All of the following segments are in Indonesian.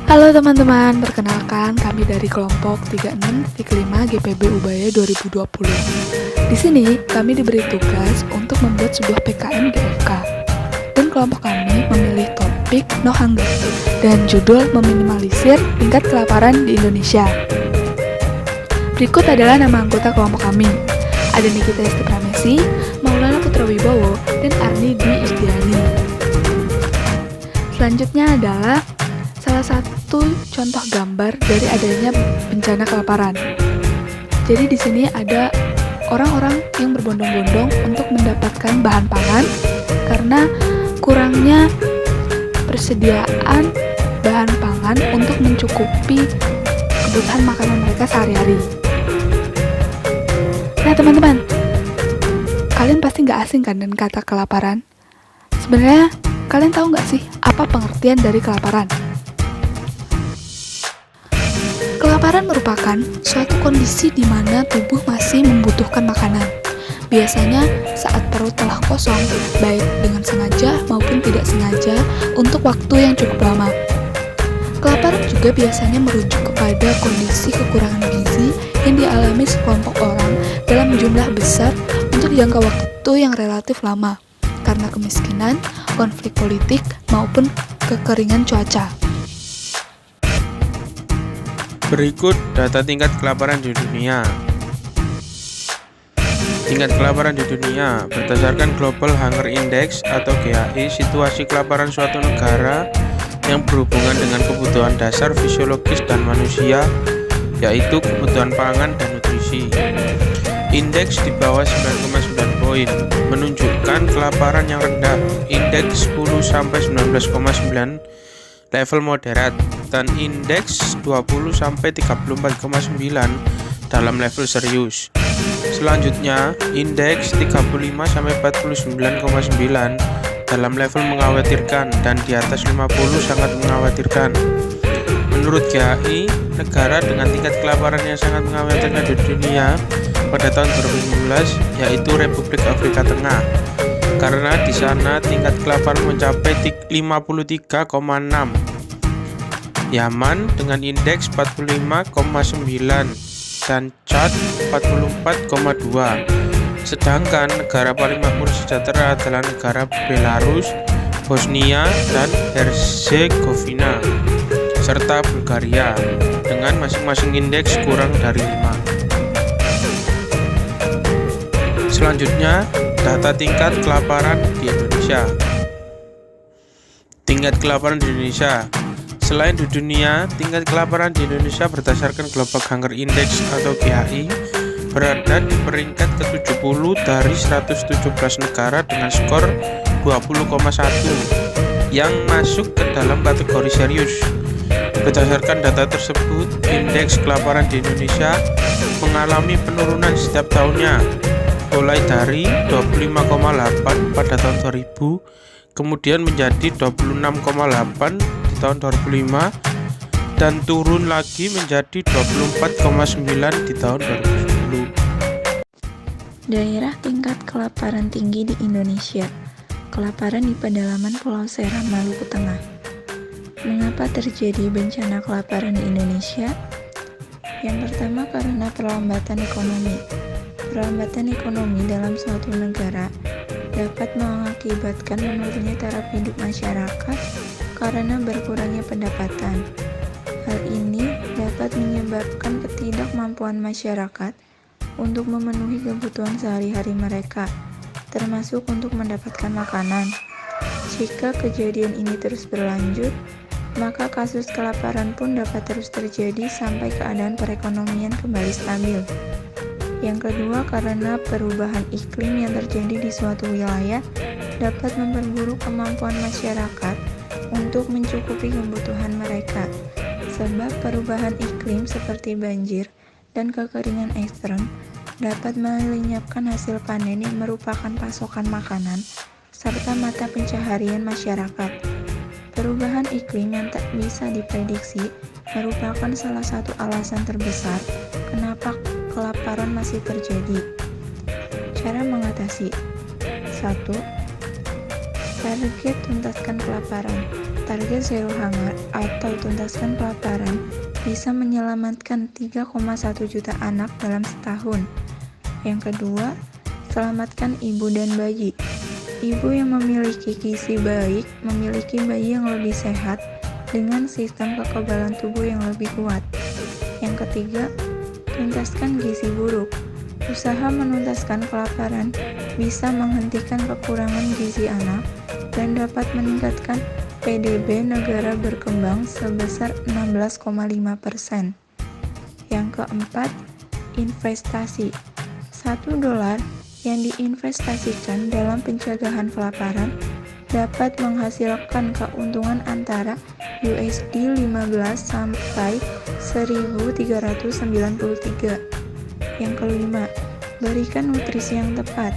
Halo teman-teman, perkenalkan kami dari kelompok 36-5 GPB Ubaya 2020. Di sini kami diberi tugas untuk membuat sebuah PKM GFK. Dan kelompok kami memilih topik No Hunger dan judul meminimalisir tingkat kelaparan di Indonesia. Berikut adalah nama anggota kelompok kami. Ada Nikita Esti Pramesi, Maulana Putra Wibowo, dan Arni Dwi Isdiani. Selanjutnya adalah salah satu contoh gambar dari adanya bencana kelaparan. Jadi di sini ada orang-orang yang berbondong-bondong untuk mendapatkan bahan pangan karena kurangnya persediaan bahan pangan untuk mencukupi kebutuhan makanan mereka sehari-hari. Nah teman-teman, kalian pasti nggak asing kan dengan kata kelaparan? Sebenarnya kalian tahu nggak sih apa pengertian dari kelaparan? Kelaparan merupakan suatu kondisi di mana tubuh masih membutuhkan makanan. Biasanya saat perut telah kosong, baik dengan sengaja maupun tidak sengaja, untuk waktu yang cukup lama. Kelaparan juga biasanya merujuk kepada kondisi kekurangan gizi yang dialami sekelompok orang dalam jumlah besar untuk jangka waktu yang relatif lama, karena kemiskinan, konflik politik, maupun kekeringan cuaca. Berikut data tingkat kelaparan di dunia. Tingkat kelaparan di dunia berdasarkan Global Hunger Index atau GHI, situasi kelaparan suatu negara yang berhubungan dengan kebutuhan dasar fisiologis dan manusia, yaitu kebutuhan pangan dan nutrisi. Indeks di bawah 9,9 poin menunjukkan kelaparan yang rendah. Indeks 10-19,9 level moderat, dan indeks 20-34,9 dalam level serius. Selanjutnya, indeks 35-49,9 dalam level mengkhawatirkan, dan di atas 50 sangat mengkhawatirkan. Menurut GHI, negara dengan tingkat kelaparan yang sangat mengkhawatirkan di dunia pada tahun 2019 yaitu Republik Afrika Tengah, karena di sana tingkat kelaparan mencapai 53,6. Yaman dengan indeks 45,9 dan Chad 44,2. Sedangkan negara paling makmur sejahtera adalah negara Belarus, Bosnia dan Herzegovina, serta Bulgaria dengan masing-masing indeks kurang dari 5. Selanjutnya, data tingkat kelaparan di Indonesia. Tingkat kelaparan di Indonesia. Selain di dunia, tingkat kelaparan di Indonesia berdasarkan Global Hunger Index atau GHI berada di peringkat ke-70 dari 117 negara dengan skor 20,1 yang masuk ke dalam kategori serius. Berdasarkan data tersebut, indeks kelaparan di Indonesia mengalami penurunan setiap tahunnya, mulai dari 25,8 pada tahun 2000, kemudian menjadi 26,8 di tahun 2005, dan turun lagi menjadi 24,9 di tahun 2010. Daerah tingkat kelaparan tinggi di Indonesia. Kelaparan di pedalaman Pulau Seram, Maluku Tengah. Mengapa terjadi bencana kelaparan di Indonesia? Yang pertama, karena perlambatan ekonomi. Perlambatan ekonomi dalam suatu negara dapat mengakibatkan menurunnya taraf hidup masyarakat karena berkurangnya pendapatan. Hal ini dapat menyebabkan ketidakmampuan masyarakat untuk memenuhi kebutuhan sehari-hari mereka, termasuk untuk mendapatkan makanan. Jika kejadian ini terus berlanjut, maka kasus kelaparan pun dapat terus terjadi sampai keadaan perekonomian kembali stabil. Yang kedua, karena perubahan iklim yang terjadi di suatu wilayah dapat memperburuk kemampuan masyarakat untuk mencukupi kebutuhan mereka. Sebab perubahan iklim seperti banjir dan kekeringan ekstrem dapat melenyapkan hasil panen yang merupakan pasokan makanan serta mata pencaharian masyarakat. Perubahan iklim yang tak bisa diprediksi merupakan salah satu alasan terbesar kenapa kelaparan masih terjadi. Cara mengatasi: 1. Target tuntaskan kelaparan. target zero hunger atau tuntaskan kelaparan bisa menyelamatkan 3,1 juta anak dalam setahun. Yang kedua, selamatkan ibu dan bayi. Ibu yang memiliki gizi baik memiliki bayi yang lebih sehat dengan sistem kekebalan tubuh yang lebih kuat. Yang ketiga, tuntaskan gizi buruk. Usaha menuntaskan kelaparan bisa menghentikan kekurangan gizi anak dan dapat meningkatkan PDB negara berkembang sebesar 16,5%. Yang keempat, investasi. $1 yang diinvestasikan dalam pencegahan kelaparan dapat menghasilkan keuntungan antara USD 15 sampai 1.393. Yang kelima, berikan nutrisi yang tepat.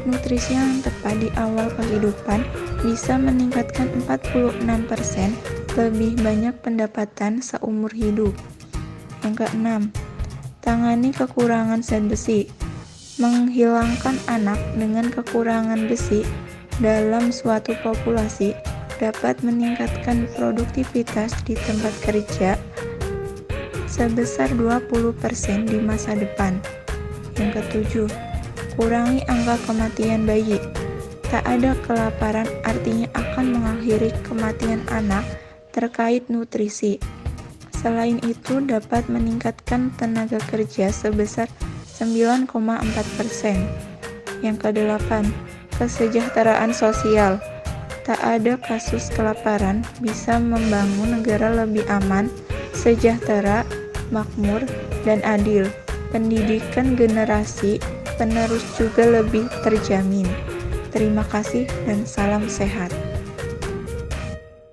Nutrisi yang tepat di awal kehidupan bisa meningkatkan 46% lebih banyak pendapatan seumur hidup. Yang keenam, tangani kekurangan zat besi. Menghilangkan anak dengan kekurangan besi dalam suatu populasi dapat meningkatkan produktivitas di tempat kerja sebesar 20% di masa depan. Yang ketujuh, kurangi angka kematian bayi. Tak ada kelaparan artinya akan mengakhiri kematian anak terkait nutrisi. Selain itu dapat meningkatkan tenaga kerja sebesar 9,4%. Yang kedelapan, kesejahteraan sosial. Tak ada kasus kelaparan bisa membangun negara lebih aman, sejahtera, makmur, dan adil. Pendidikan generasi penerus juga lebih terjamin. Terima kasih dan salam sehat.